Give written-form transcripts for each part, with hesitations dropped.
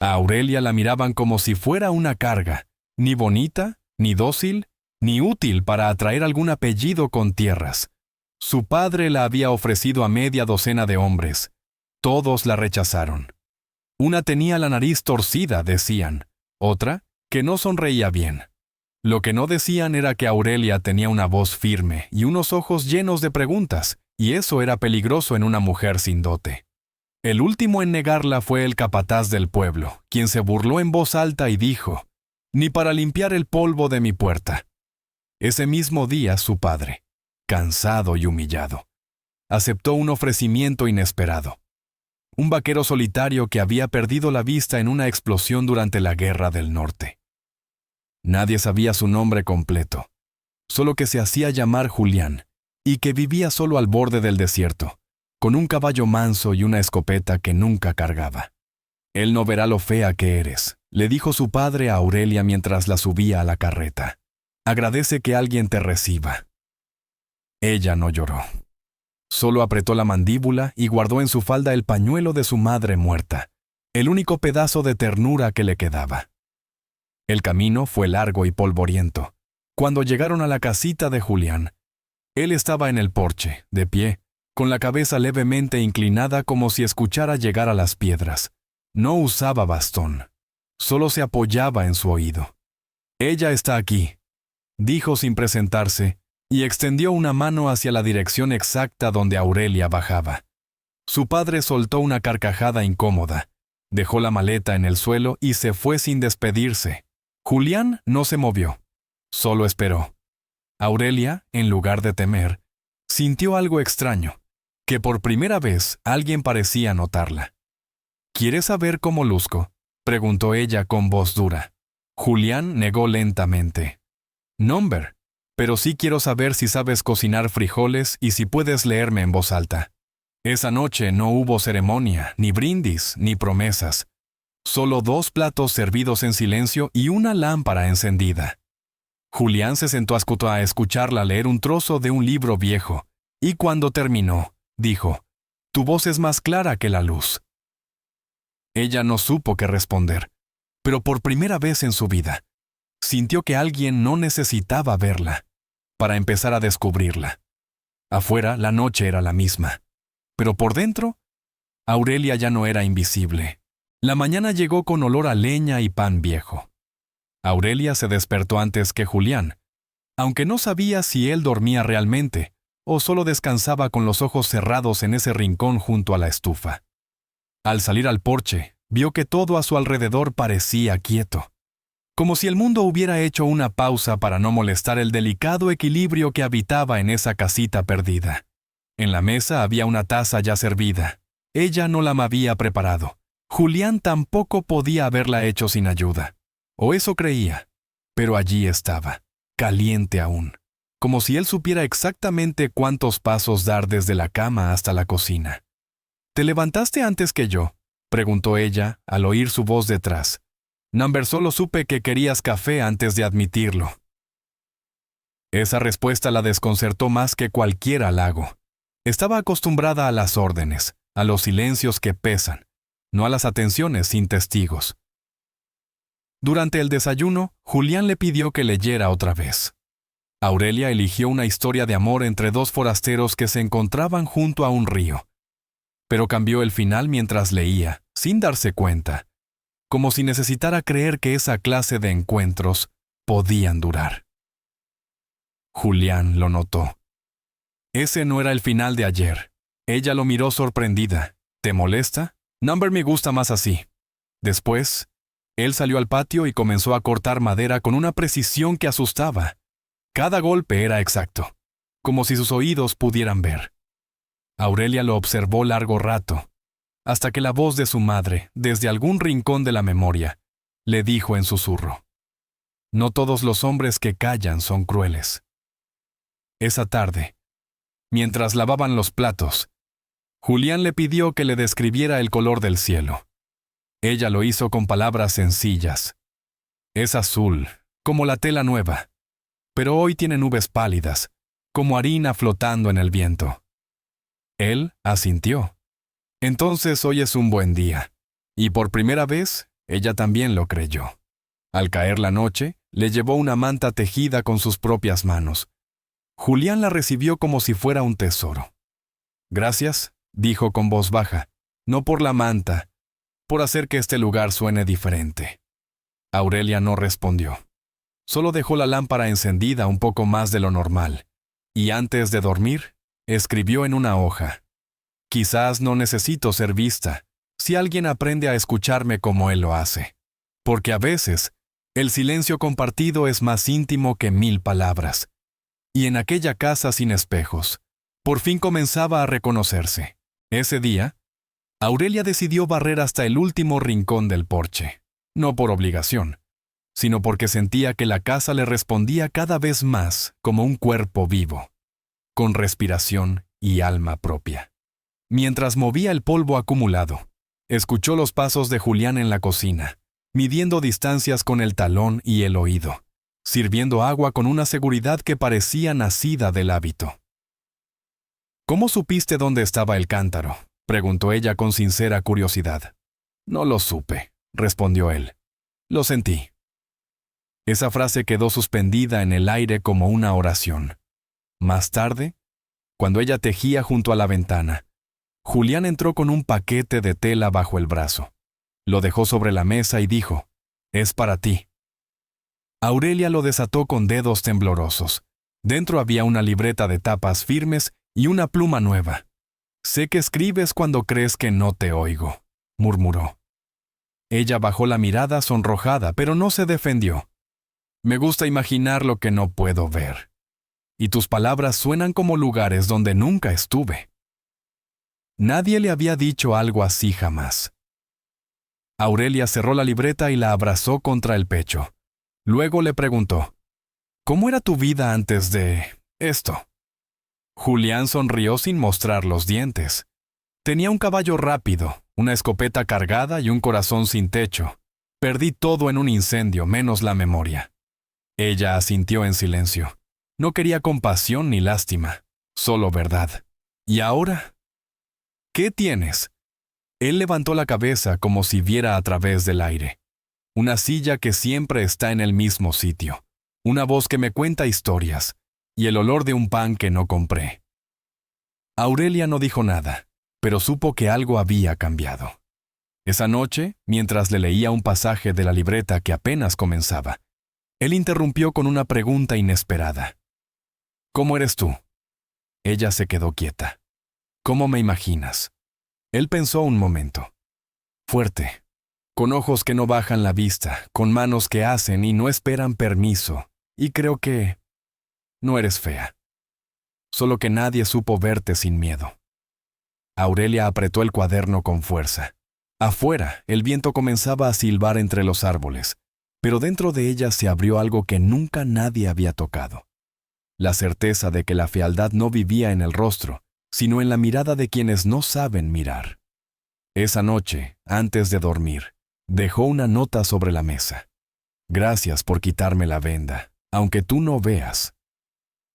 A Aurelia la miraban como si fuera una carga, ni bonita, ni dócil, ni útil para atraer algún apellido con tierras. Su padre la había ofrecido a media docena de hombres. Todos la rechazaron. Una tenía la nariz torcida, decían. Otra, que no sonreía bien. Lo que no decían era que Aurelia tenía una voz firme y unos ojos llenos de preguntas, y eso era peligroso en una mujer sin dote. El último en negarla fue el capataz del pueblo, quien se burló en voz alta y dijo: «Ni para limpiar el polvo de mi puerta». Ese mismo día su padre, cansado y humillado, aceptó un ofrecimiento inesperado. Un vaquero solitario que había perdido la vista en una explosión durante la Guerra del Norte. Nadie sabía su nombre completo, solo que se hacía llamar Julián, y que vivía solo al borde del desierto, con un caballo manso y una escopeta que nunca cargaba. «Él no verá lo fea que eres», le dijo su padre a Aurelia mientras la subía a la carreta. «Agradece que alguien te reciba». Ella no lloró. Solo apretó la mandíbula y guardó en su falda el pañuelo de su madre muerta, el único pedazo de ternura que le quedaba. El camino fue largo y polvoriento. Cuando llegaron a la casita de Julián, él estaba en el porche, de pie, con la cabeza levemente inclinada como si escuchara llegar a las piedras. No usaba bastón, solo se apoyaba en su oído. «Ella está aquí», dijo sin presentarse, y extendió una mano hacia la dirección exacta donde Aurelia bajaba. Su padre soltó una carcajada incómoda, dejó la maleta en el suelo y se fue sin despedirse. Julián no se movió, solo esperó. Aurelia, en lugar de temer, sintió algo extraño, que por primera vez alguien parecía notarla. «¿Quieres saber cómo luzco?», preguntó ella con voz dura. Julián negó lentamente. «Nombre, pero sí quiero saber si sabes cocinar frijoles y si puedes leerme en voz alta». Esa noche no hubo ceremonia, ni brindis, ni promesas. Solo 2 platos servidos en silencio y una lámpara encendida. Julián se sentó a escucharla leer un trozo de un libro viejo, y cuando terminó, dijo: «Tu voz es más clara que la luz». Ella no supo qué responder, pero por primera vez en su vida, sintió que alguien no necesitaba verla para empezar a descubrirla. Afuera, la noche era la misma, pero por dentro, Aurelia ya no era invisible. La mañana llegó con olor a leña y pan viejo. Aurelia se despertó antes que Julián, aunque no sabía si él dormía realmente o solo descansaba con los ojos cerrados en ese rincón junto a la estufa. Al salir al porche, vio que todo a su alrededor parecía quieto, como si el mundo hubiera hecho una pausa para no molestar el delicado equilibrio que habitaba en esa casita perdida. En la mesa había una taza ya servida. Ella no la había preparado. Julián tampoco podía haberla hecho sin ayuda. O eso creía. Pero allí estaba, caliente aún, como si él supiera exactamente cuántos pasos dar desde la cama hasta la cocina. «¿Te levantaste antes que yo?», preguntó ella al oír su voz detrás. «Number, solo supe que querías café antes de admitirlo». Esa respuesta la desconcertó más que cualquier halago. Estaba acostumbrada a las órdenes, a los silencios que pesan, no a las atenciones sin testigos. Durante el desayuno, Julián le pidió que leyera otra vez. Aurelia eligió una historia de amor entre 2 forasteros que se encontraban junto a un río. Pero cambió el final mientras leía, sin darse cuenta, como si necesitara creer que esa clase de encuentros podían durar. Julián lo notó. Ese no era el final de ayer. Ella lo miró sorprendida. «¿Te molesta? Number, me gusta más así». Después, él salió al patio y comenzó a cortar madera con una precisión que asustaba. Cada golpe era exacto, como si sus oídos pudieran ver. Aurelia lo observó largo rato, hasta que la voz de su madre, desde algún rincón de la memoria, le dijo en susurro: «No todos los hombres que callan son crueles». Esa tarde, mientras lavaban los platos, Julián le pidió que le describiera el color del cielo. Ella lo hizo con palabras sencillas. «Es azul, como la tela nueva, pero hoy tiene nubes pálidas, como harina flotando en el viento». Él asintió. «Entonces hoy es un buen día». Y por primera vez, Ella también lo creyó. Al caer la noche, le llevó una manta tejida con sus propias manos. Julián la recibió como si fuera un tesoro. «Gracias», dijo con voz baja, «no por la manta, por hacer que este lugar suene diferente». Aurelia no respondió. Solo dejó la lámpara encendida un poco más de lo normal, y antes de dormir, escribió en una hoja: «Quizás no necesito ser vista, si alguien aprende a escucharme como él lo hace, porque a veces el silencio compartido es más íntimo que 1000 palabras». Y en aquella casa sin espejos, por fin comenzaba a reconocerse. Ese día, Aurelia decidió barrer hasta el último rincón del porche, no por obligación, sino porque sentía que la casa le respondía cada vez más como un cuerpo vivo, con respiración y alma propia. Mientras movía el polvo acumulado, escuchó los pasos de Julián en la cocina, midiendo distancias con el talón y el oído, sirviendo agua con una seguridad que parecía nacida del hábito. «¿Cómo supiste dónde estaba el cántaro?», preguntó ella con sincera curiosidad. «No lo supe», respondió él. «Lo sentí». Esa frase quedó suspendida en el aire como una oración. Más tarde, cuando ella tejía junto a la ventana, Julián entró con un paquete de tela bajo el brazo. Lo dejó sobre la mesa y dijo: «Es para ti». Aurelia lo desató con dedos temblorosos. Dentro había una libreta de tapas firmes y una pluma nueva. «Sé que escribes cuando crees que no te oigo», murmuró. Ella bajó la mirada sonrojada, pero no se defendió. «Me gusta imaginar lo que no puedo ver. Y tus palabras suenan como lugares donde nunca estuve». Nadie le había dicho algo así jamás. Aurelia cerró la libreta y la abrazó contra el pecho. Luego le preguntó: «¿Cómo era tu vida antes de esto?». Julián sonrió sin mostrar los dientes. «Tenía un caballo rápido, una escopeta cargada y un corazón sin techo. Perdí todo en un incendio, menos la memoria». Ella asintió en silencio. No quería compasión ni lástima, solo verdad. «¿Y ahora? ¿Qué tienes?». Él levantó la cabeza como si viera a través del aire. «Una silla que siempre está en el mismo sitio, una voz que me cuenta historias, y el olor de un pan que no compré». Aurelia no dijo nada, pero supo que algo había cambiado. Esa noche, mientras le leía un pasaje de la libreta que apenas comenzaba, él interrumpió con una pregunta inesperada: «¿Cómo eres tú?». Ella se quedó quieta. «¿Cómo me imaginas?». Él pensó un momento. «Fuerte, con ojos que no bajan la vista, con manos que hacen y no esperan permiso, y creo que no eres fea. Solo que nadie supo verte sin miedo». Aurelia apretó el cuaderno con fuerza. Afuera, el viento comenzaba a silbar entre los árboles, pero dentro de ella se abrió algo que nunca nadie había tocado. La certeza de que la fealdad no vivía en el rostro, sino en la mirada de quienes no saben mirar. Esa noche, antes de dormir, dejó una nota sobre la mesa. «Gracias por quitarme la venda, aunque tú no veas.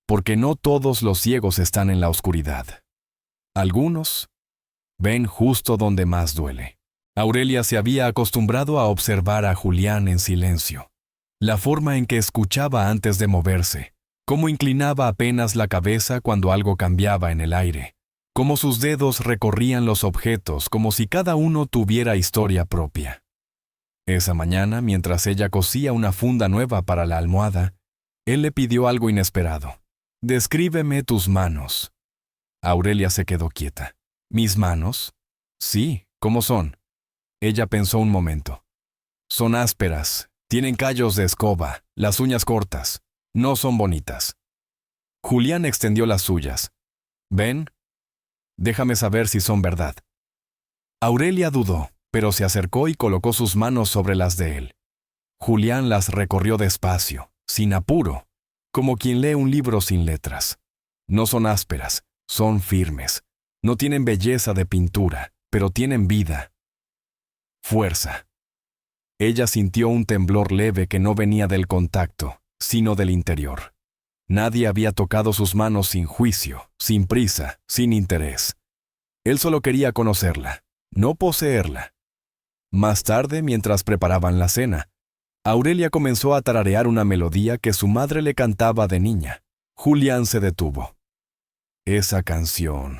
Porque no todos los ciegos están en la oscuridad. Algunos ven justo donde más duele». Aurelia se había acostumbrado a observar a Julián en silencio. La forma en que escuchaba antes de moverse, cómo inclinaba apenas la cabeza cuando algo cambiaba en el aire, cómo sus dedos recorrían los objetos como si cada uno tuviera historia propia. Esa mañana, mientras ella cosía una funda nueva para la almohada, él le pidió algo inesperado: «Descríbeme tus manos». Aurelia se quedó quieta. «¿Mis manos?». «Sí, ¿cómo son?». Ella pensó un momento. «Son ásperas, tienen callos de escoba, las uñas cortas. No son bonitas». Julián extendió las suyas. «¿Ven? Déjame saber si son verdad». Aurelia dudó, pero se acercó y colocó sus manos sobre las de él. Julián las recorrió despacio, sin apuro, como quien lee un libro sin letras. No son ásperas, son firmes. No tienen belleza de pintura, pero tienen vida. Fuerza. Ella sintió un temblor leve que no venía del contacto, sino del interior. Nadie había tocado sus manos sin juicio, sin prisa, sin interés. Él solo quería conocerla, no poseerla. Más tarde, mientras preparaban la cena, Aurelia comenzó a tararear una melodía que su madre le cantaba de niña. Julián se detuvo. Esa canción.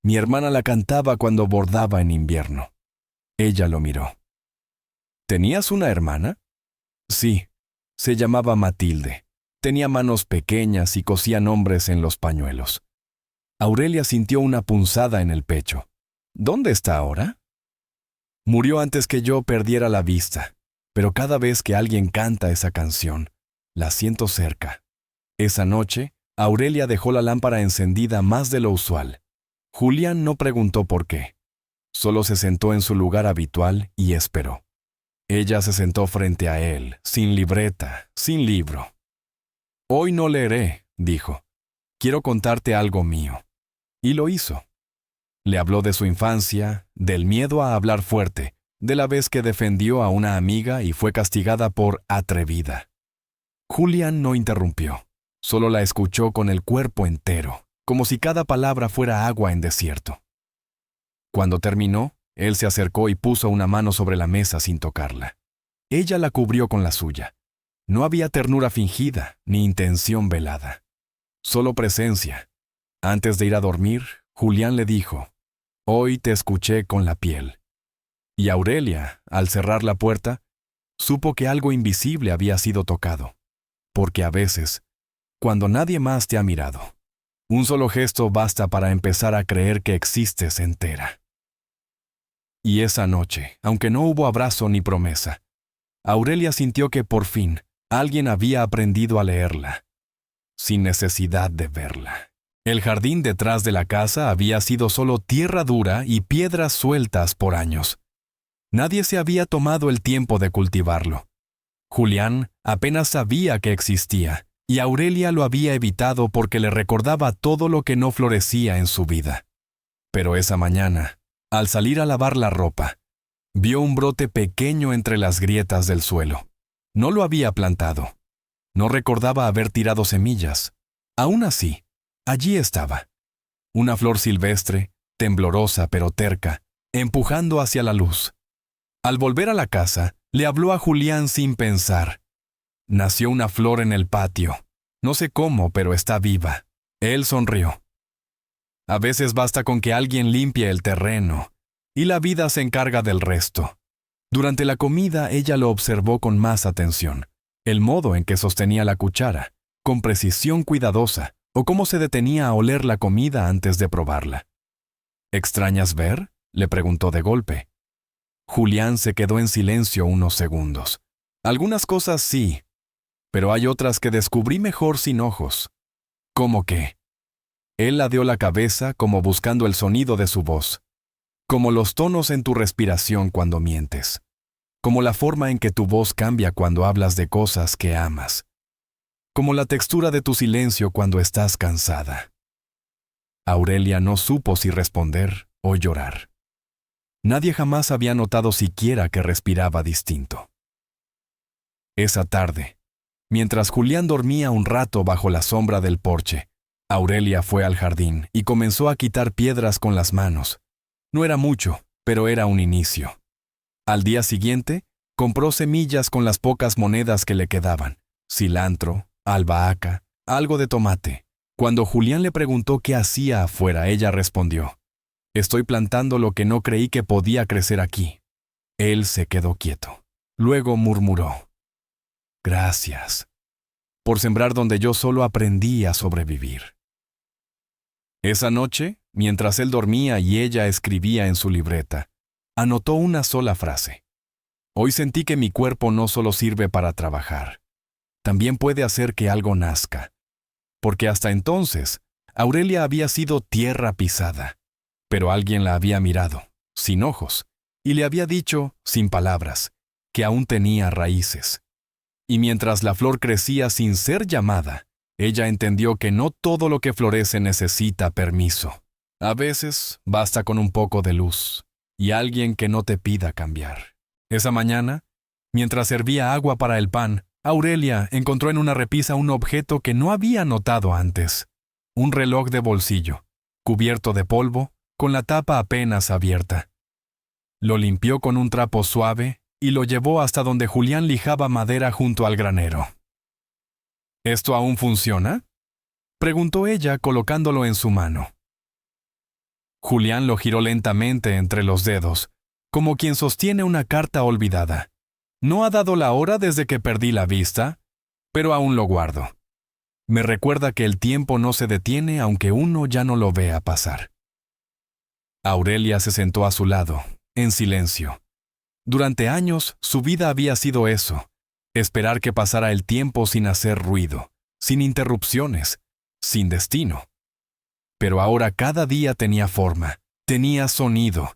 Mi hermana la cantaba cuando bordaba en invierno. Ella lo miró. ¿Tenías una hermana? Sí, se llamaba Matilde. Tenía manos pequeñas y cosía nombres en los pañuelos. Aurelia sintió una punzada en el pecho. ¿Dónde está ahora? Murió antes que yo perdiera la vista, pero cada vez que alguien canta esa canción, la siento cerca. Esa noche, Aurelia dejó la lámpara encendida más de lo usual. Julián no preguntó por qué. Solo se sentó en su lugar habitual y esperó. Ella se sentó frente a él, sin libreta, sin libro. Hoy no leeré, dijo. Quiero contarte algo mío. Y lo hizo. Le habló de su infancia, del miedo a hablar fuerte, de la vez que defendió a una amiga y fue castigada por atrevida. Julián no interrumpió, solo la escuchó con el cuerpo entero, como si cada palabra fuera agua en desierto. Cuando terminó, él se acercó y puso una mano sobre la mesa sin tocarla. Ella la cubrió con la suya. No había ternura fingida, ni intención velada. Solo presencia. Antes de ir a dormir, Julián le dijo, «Hoy te escuché con la piel». Y Aurelia, al cerrar la puerta, supo que algo invisible había sido tocado. Porque a veces, cuando nadie más te ha mirado, un solo gesto basta para empezar a creer que existes entera. Y esa noche, aunque no hubo abrazo ni promesa, Aurelia sintió que por fin alguien había aprendido a leerla, sin necesidad de verla. El jardín detrás de la casa había sido solo tierra dura y piedras sueltas por años. Nadie se había tomado el tiempo de cultivarlo. Julián apenas sabía que existía, y Aurelia lo había evitado porque le recordaba todo lo que no florecía en su vida. Pero esa mañana, al salir a lavar la ropa, vio un brote pequeño entre las grietas del suelo. No lo había plantado. No recordaba haber tirado semillas. Aún así, allí estaba. Una flor silvestre, temblorosa pero terca, empujando hacia la luz. Al volver a la casa, le habló a Julián sin pensar. Nació una flor en el patio. No sé cómo, pero está viva. Él sonrió. A veces basta con que alguien limpie el terreno, y la vida se encarga del resto. Durante la comida ella lo observó con más atención, el modo en que sostenía la cuchara, con precisión cuidadosa, o cómo se detenía a oler la comida antes de probarla. ¿Extrañas ver?, le preguntó de golpe. Julián se quedó en silencio unos segundos. Algunas cosas sí, pero hay otras que descubrí mejor sin ojos. ¿Cómo qué? Él ladeó la cabeza como buscando el sonido de su voz. Como los tonos en tu respiración cuando mientes. Como la forma en que tu voz cambia cuando hablas de cosas que amas. Como la textura de tu silencio cuando estás cansada. Aurelia no supo si responder o llorar. Nadie jamás había notado siquiera que respiraba distinto. Esa tarde, mientras Julián dormía un rato bajo la sombra del porche, Aurelia fue al jardín y comenzó a quitar piedras con las manos. No era mucho, pero era un inicio. Al día siguiente, compró semillas con las pocas monedas que le quedaban, cilantro, albahaca, algo de tomate. Cuando Julián le preguntó qué hacía afuera, ella respondió, «Estoy plantando lo que no creí que podía crecer aquí». Él se quedó quieto. Luego murmuró, «Gracias, por sembrar donde yo solo aprendí a sobrevivir». Esa noche, mientras él dormía y ella escribía en su libreta, anotó una sola frase. «Hoy sentí que mi cuerpo no solo sirve para trabajar, también puede hacer que algo nazca». Porque hasta entonces, Aurelia había sido tierra pisada, pero alguien la había mirado, sin ojos, y le había dicho, sin palabras, que aún tenía raíces. Y mientras la flor crecía sin ser llamada, ella entendió que no todo lo que florece necesita permiso. A veces basta con un poco de luz y alguien que no te pida cambiar. Esa mañana, mientras servía agua para el pan, Aurelia encontró en una repisa un objeto que no había notado antes. Un reloj de bolsillo, cubierto de polvo, con la tapa apenas abierta. Lo limpió con un trapo suave y lo llevó hasta donde Julián lijaba madera junto al granero. ¿Esto aún funciona?, preguntó ella colocándolo en su mano. Julián lo giró lentamente entre los dedos, como quien sostiene una carta olvidada. No ha dado la hora desde que perdí la vista, pero aún lo guardo. Me recuerda que el tiempo no se detiene aunque uno ya no lo vea pasar. Aurelia se sentó a su lado, en silencio. Durante años, su vida había sido eso, esperar que pasara el tiempo sin hacer ruido, sin interrupciones, sin destino. Pero ahora cada día tenía forma, tenía sonido,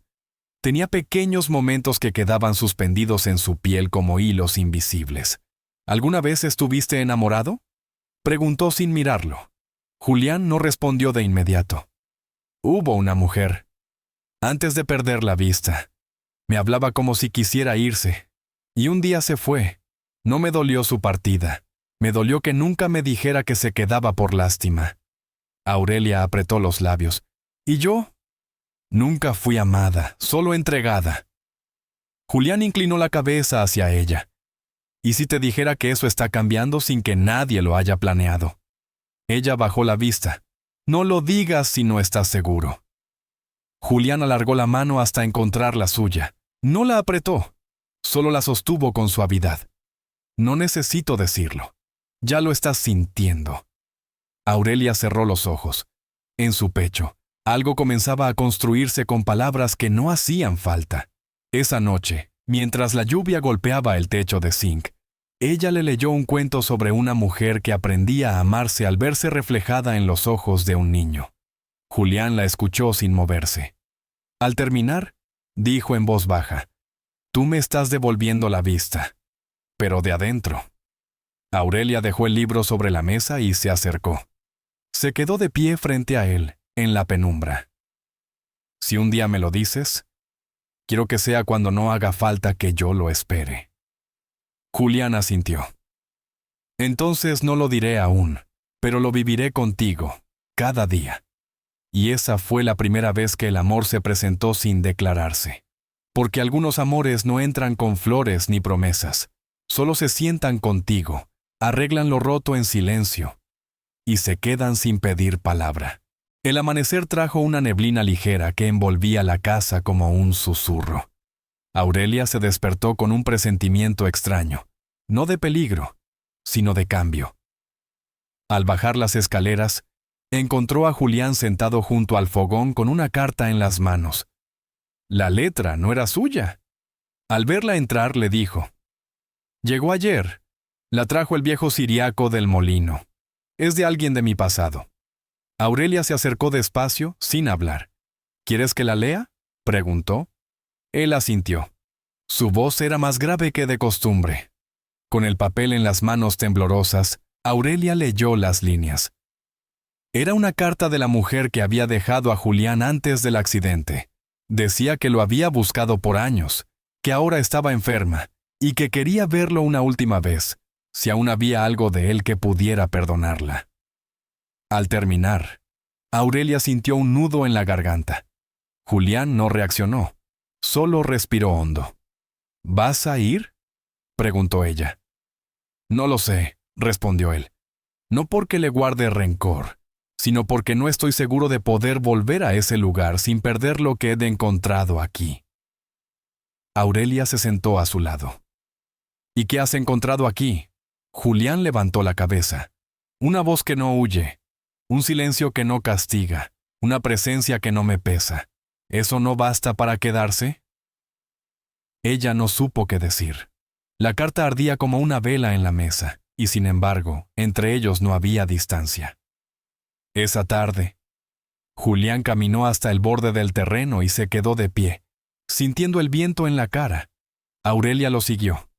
tenía pequeños momentos que quedaban suspendidos en su piel como hilos invisibles. ¿Alguna vez estuviste enamorado?, preguntó sin mirarlo. Julián no respondió de inmediato. Hubo una mujer. Antes de perder la vista. Me hablaba como si quisiera irse. Y un día se fue. No me dolió su partida. Me dolió que nunca me dijera que se quedaba por lástima. Aurelia apretó los labios. ¿Y yo? Nunca fui amada, solo entregada. Julián inclinó la cabeza hacia ella. ¿Y si te dijera que eso está cambiando sin que nadie lo haya planeado? Ella bajó la vista. No lo digas si no estás seguro. Julián alargó la mano hasta encontrar la suya. No la apretó, solo la sostuvo con suavidad. No necesito decirlo. Ya lo estás sintiendo. Aurelia cerró los ojos. En su pecho, algo comenzaba a construirse con palabras que no hacían falta. Esa noche, mientras la lluvia golpeaba el techo de zinc, ella le leyó un cuento sobre una mujer que aprendía a amarse al verse reflejada en los ojos de un niño. Julián la escuchó sin moverse. Al terminar, dijo en voz baja, «Tú me estás devolviendo la vista, pero de adentro». Aurelia dejó el libro sobre la mesa y se acercó. Se quedó de pie frente a él, en la penumbra. «Si un día me lo dices, quiero que sea cuando no haga falta que yo lo espere». Julián asintió. «Entonces no lo diré aún, pero lo viviré contigo, cada día». Y esa fue la primera vez que el amor se presentó sin declararse. Porque algunos amores no entran con flores ni promesas, solo se sientan contigo, arreglan lo roto en silencio, y se quedan sin pedir palabra. El amanecer trajo una neblina ligera que envolvía la casa como un susurro. Aurelia se despertó con un presentimiento extraño, no de peligro, sino de cambio. Al bajar las escaleras, encontró a Julián sentado junto al fogón con una carta en las manos. La letra no era suya. Al verla entrar le dijo, «Llegó ayer. La trajo el viejo siriaco del molino. Es de alguien de mi pasado». Aurelia se acercó despacio, sin hablar. «¿Quieres que la lea?», preguntó. Él asintió. Su voz era más grave que de costumbre. Con el papel en las manos temblorosas, Aurelia leyó las líneas. Era una carta de la mujer que había dejado a Julián antes del accidente. Decía que lo había buscado por años, que ahora estaba enferma y que quería verlo una última vez, si aún había algo de él que pudiera perdonarla. Al terminar, Aurelia sintió un nudo en la garganta. Julián no reaccionó, solo respiró hondo. «¿Vas a ir?», preguntó ella. «No lo sé», respondió él. «No porque le guarde rencor, sino porque no estoy seguro de poder volver a ese lugar sin perder lo que he encontrado aquí». Aurelia se sentó a su lado. «¿Y qué has encontrado aquí?». Julián levantó la cabeza. Una voz que no huye, un silencio que no castiga, una presencia que no me pesa. ¿Eso no basta para quedarse? Ella no supo qué decir. La carta ardía como una vela en la mesa, y sin embargo, entre ellos no había distancia. Esa tarde, Julián caminó hasta el borde del terreno y se quedó de pie, sintiendo el viento en la cara. Aurelia lo siguió.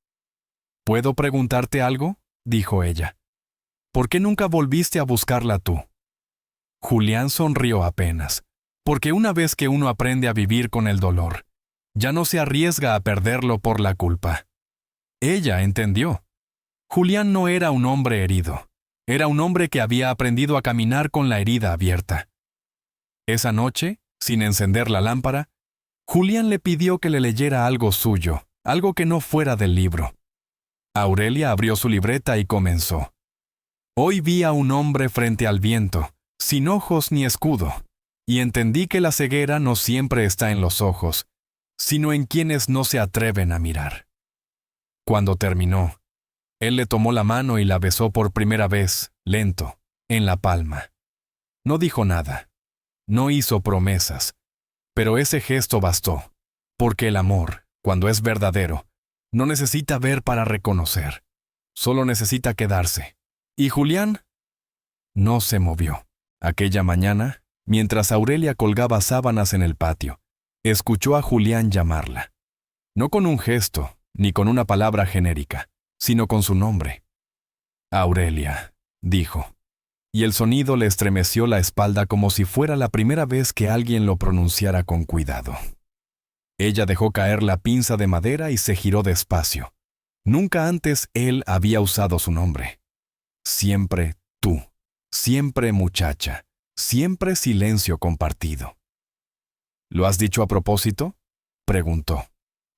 «¿Puedo preguntarte algo?», dijo ella. «¿Por qué nunca volviste a buscarla tú?». Julián sonrió apenas, porque una vez que uno aprende a vivir con el dolor, ya no se arriesga a perderlo por la culpa. Ella entendió. Julián no era un hombre herido. Era un hombre que había aprendido a caminar con la herida abierta. Esa noche, sin encender la lámpara, Julián le pidió que le leyera algo suyo, algo que no fuera del libro. Aurelia abrió su libreta y comenzó. Hoy vi a un hombre frente al viento, sin ojos ni escudo, y entendí que la ceguera no siempre está en los ojos, sino en quienes no se atreven a mirar. Cuando terminó, él le tomó la mano y la besó por primera vez, lento, en la palma. No dijo nada, no hizo promesas, pero ese gesto bastó, porque el amor, cuando es verdadero, no necesita ver para reconocer, solo necesita quedarse. ¿Y Julián? No se movió. Aquella mañana, mientras Aurelia colgaba sábanas en el patio, escuchó a Julián llamarla. No con un gesto, ni con una palabra genérica, sino con su nombre. Aurelia, dijo, y el sonido le estremeció la espalda como si fuera la primera vez que alguien lo pronunciara con cuidado. Ella dejó caer la pinza de madera y se giró despacio. Nunca antes él había usado su nombre. Siempre tú, siempre muchacha, siempre silencio compartido. ¿Lo has dicho a propósito?, preguntó.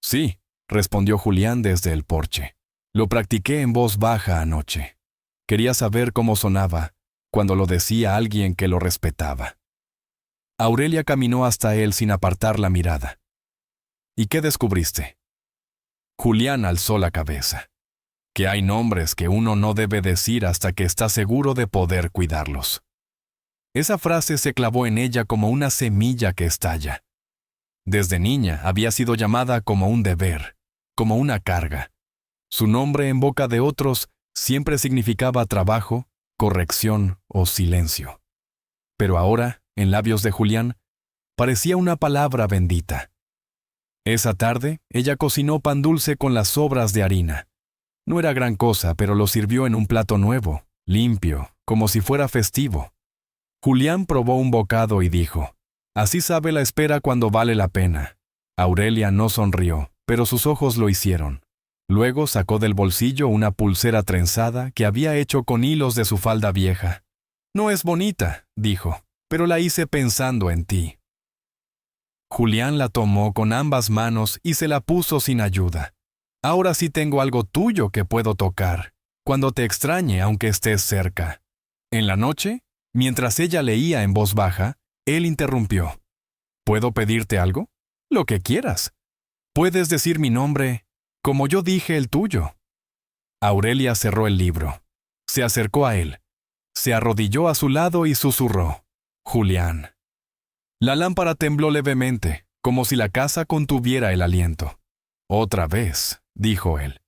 Sí, respondió Julián desde el porche. Lo practiqué en voz baja anoche. Quería saber cómo sonaba cuando lo decía alguien que lo respetaba. Aurelia caminó hasta él sin apartar la mirada. ¿Y qué descubriste? Julián alzó la cabeza. Que hay nombres que uno no debe decir hasta que está seguro de poder cuidarlos. Esa frase se clavó en ella como una semilla que estalla. Desde niña había sido llamada como un deber, como una carga. Su nombre en boca de otros siempre significaba trabajo, corrección o silencio. Pero ahora, en labios de Julián, parecía una palabra bendita. Esa tarde, ella cocinó pan dulce con las sobras de harina. No era gran cosa, pero lo sirvió en un plato nuevo, limpio, como si fuera festivo. Julián probó un bocado y dijo, «Así sabe la espera cuando vale la pena». Aurelia no sonrió, pero sus ojos lo hicieron. Luego sacó del bolsillo una pulsera trenzada que había hecho con hilos de su falda vieja. «No es bonita», dijo, «pero la hice pensando en ti». Julián la tomó con ambas manos y se la puso sin ayuda. «Ahora sí tengo algo tuyo que puedo tocar, cuando te extrañe aunque estés cerca». En la noche, mientras ella leía en voz baja, él interrumpió. «¿Puedo pedirte algo? Lo que quieras. Puedes decir mi nombre, como yo dije el tuyo». Aurelia cerró el libro. Se acercó a él. Se arrodilló a su lado y susurró. «Julián». La lámpara tembló levemente, como si la casa contuviera el aliento. «Otra vez», dijo él.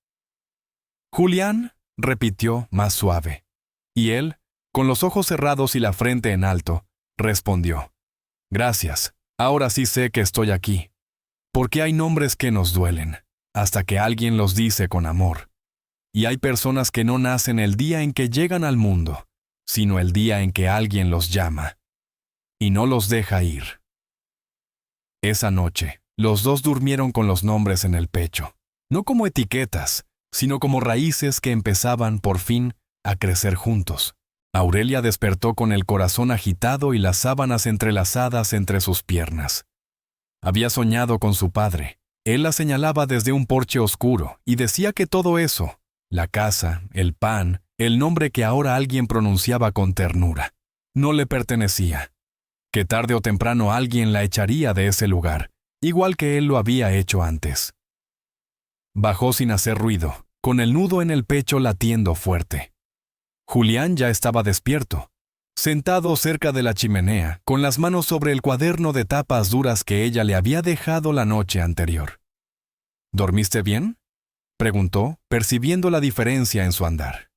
«Julián», repitió más suave. Y él, con los ojos cerrados y la frente en alto, respondió. «Gracias, ahora sí sé que estoy aquí. Porque hay nombres que nos duelen, hasta que alguien los dice con amor. Y hay personas que no nacen el día en que llegan al mundo, sino el día en que alguien los llama. Y no los deja ir». Esa noche, los dos durmieron con los nombres en el pecho, no como etiquetas, sino como raíces que empezaban, por fin, a crecer juntos. Aurelia despertó con el corazón agitado y las sábanas entrelazadas entre sus piernas. Había soñado con su padre. Él la señalaba desde un porche oscuro y decía que todo eso, la casa, el pan, el nombre que ahora alguien pronunciaba con ternura, no le pertenecía. Que tarde o temprano alguien la echaría de ese lugar, igual que él lo había hecho antes. Bajó sin hacer ruido, con el nudo en el pecho latiendo fuerte. Julián ya estaba despierto, sentado cerca de la chimenea, con las manos sobre el cuaderno de tapas duras que ella le había dejado la noche anterior. «¿Dormiste bien?», preguntó, percibiendo la diferencia en su andar.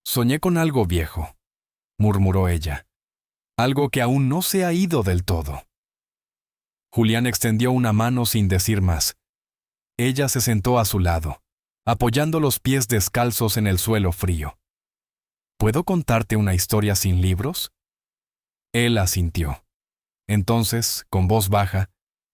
«Soñé con algo viejo», murmuró ella. «Algo que aún no se ha ido del todo». Julián extendió una mano sin decir más. Ella se sentó a su lado, apoyando los pies descalzos en el suelo frío. «¿Puedo contarte una historia sin libros?». Él asintió. Entonces, con voz baja,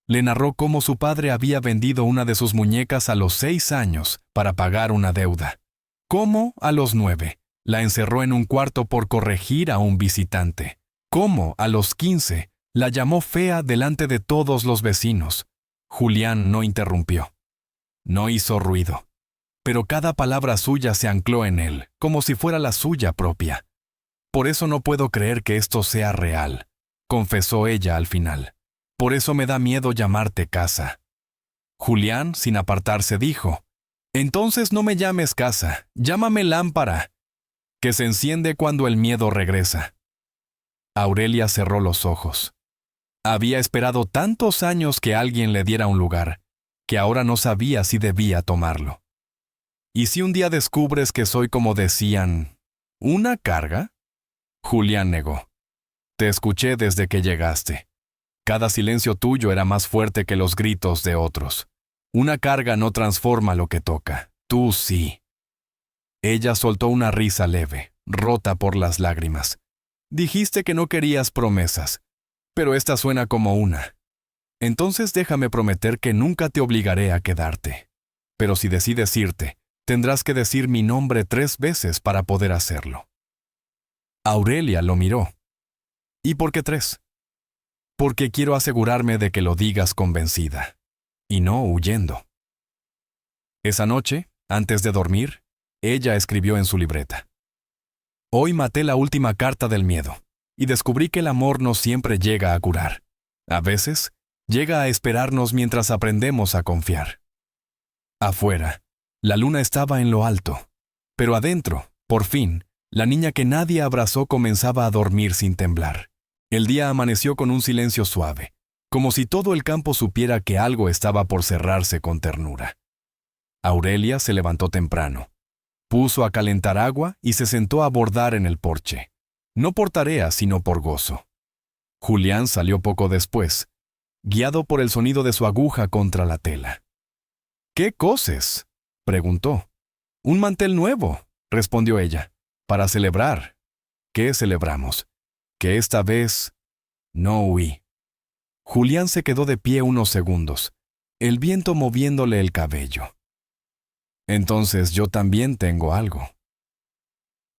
le narró cómo su padre había vendido una de sus muñecas a los 6 años para pagar una deuda. Cómo, a los 9, la encerró en un cuarto por corregir a un visitante. Cómo, a los 15, la llamó fea delante de todos los vecinos, Julián no interrumpió. No hizo ruido. Pero cada palabra suya se ancló en él, como si fuera la suya propia. Por eso no puedo creer que esto sea real, confesó ella al final. Por eso me da miedo llamarte casa. Julián, sin apartarse, dijo, entonces no me llames casa, llámame lámpara, que se enciende cuando el miedo regresa. Aurelia cerró los ojos. Había esperado tantos años que alguien le diera un lugar, que ahora no sabía si debía tomarlo. ¿Y si un día descubres que soy, como decían, una carga? Julián negó. Te escuché desde que llegaste. Cada silencio tuyo era más fuerte que los gritos de otros. Una carga no transforma lo que toca. Tú sí. Ella soltó una risa leve, rota por las lágrimas. Dijiste que no querías promesas, pero esta suena como una. Entonces déjame prometer que nunca te obligaré a quedarte. Pero si decides irte, tendrás que decir mi nombre 3 veces para poder hacerlo. Aurelia lo miró. ¿Y por qué 3? Porque quiero asegurarme de que lo digas convencida, y no huyendo. Esa noche, antes de dormir, ella escribió en su libreta. Hoy maté la última carta del miedo, y descubrí que el amor no siempre llega a curar. A veces, llega a esperarnos mientras aprendemos a confiar. Afuera, la luna estaba en lo alto, pero adentro, por fin, la niña que nadie abrazó comenzaba a dormir sin temblar. El día amaneció con un silencio suave, como si todo el campo supiera que algo estaba por cerrarse con ternura. Aurelia se levantó temprano, puso a calentar agua y se sentó a bordar en el porche, no por tarea sino por gozo. Julián salió poco después, guiado por el sonido de su aguja contra la tela. ¿Qué coses?, preguntó. Un mantel nuevo, respondió ella, para celebrar. ¿Qué celebramos? Que esta vez no huí. Julián se quedó de pie unos segundos, el viento moviéndole el cabello. Entonces yo también tengo algo.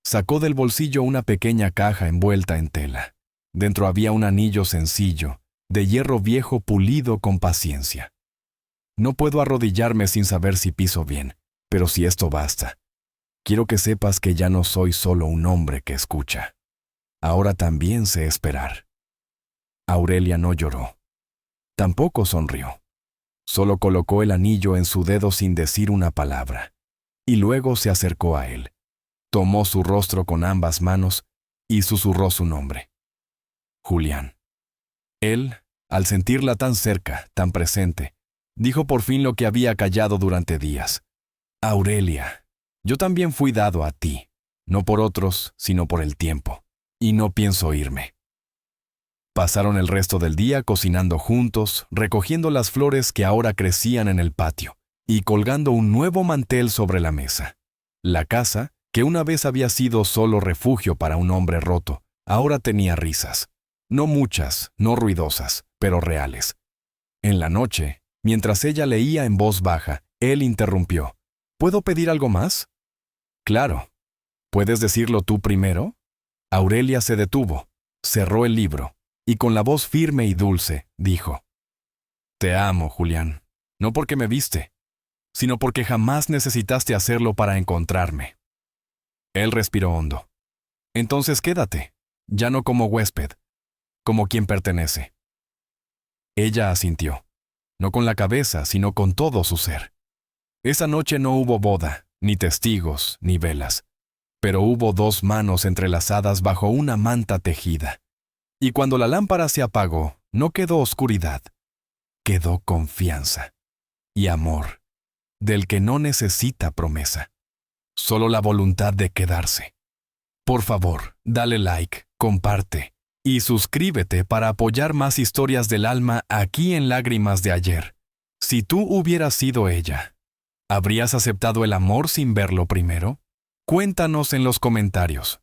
Sacó del bolsillo una pequeña caja envuelta en tela. Dentro había un anillo sencillo, de hierro viejo pulido con paciencia. No puedo arrodillarme sin saber si piso bien, pero si esto basta. Quiero que sepas que ya no soy solo un hombre que escucha. Ahora también sé esperar. Aurelia no lloró. Tampoco sonrió. Solo colocó el anillo en su dedo sin decir una palabra. Y luego se acercó a él. Tomó su rostro con ambas manos y susurró su nombre. Julián. Él, al sentirla tan cerca, tan presente, dijo por fin lo que había callado durante días. Aurelia, yo también fui dado a ti, no por otros, sino por el tiempo, y no pienso irme. Pasaron el resto del día cocinando juntos, recogiendo las flores que ahora crecían en el patio, y colgando un nuevo mantel sobre la mesa. La casa, que una vez había sido solo refugio para un hombre roto, ahora tenía risas. No muchas, no ruidosas, pero reales. En la noche, mientras ella leía en voz baja, él interrumpió. ¿Puedo pedir algo más? Claro. ¿Puedes decirlo tú primero? Aurelia se detuvo, cerró el libro, y con la voz firme y dulce, dijo. Te amo, Julián, no porque me viste, sino porque jamás necesitaste hacerlo para encontrarme. Él respiró hondo. Entonces quédate, ya no como huésped, como quien pertenece. Ella asintió, no con la cabeza, sino con todo su ser. Esa noche no hubo boda, ni testigos, ni velas, pero hubo 2 manos entrelazadas bajo una manta tejida. Y cuando la lámpara se apagó, no quedó oscuridad, quedó confianza y amor, del que no necesita promesa, solo la voluntad de quedarse. Por favor, dale like, comparte y suscríbete para apoyar más historias del alma aquí en Lágrimas de Ayer. Si tú hubieras sido ella, ¿habrías aceptado el amor sin verlo primero? Cuéntanos en los comentarios.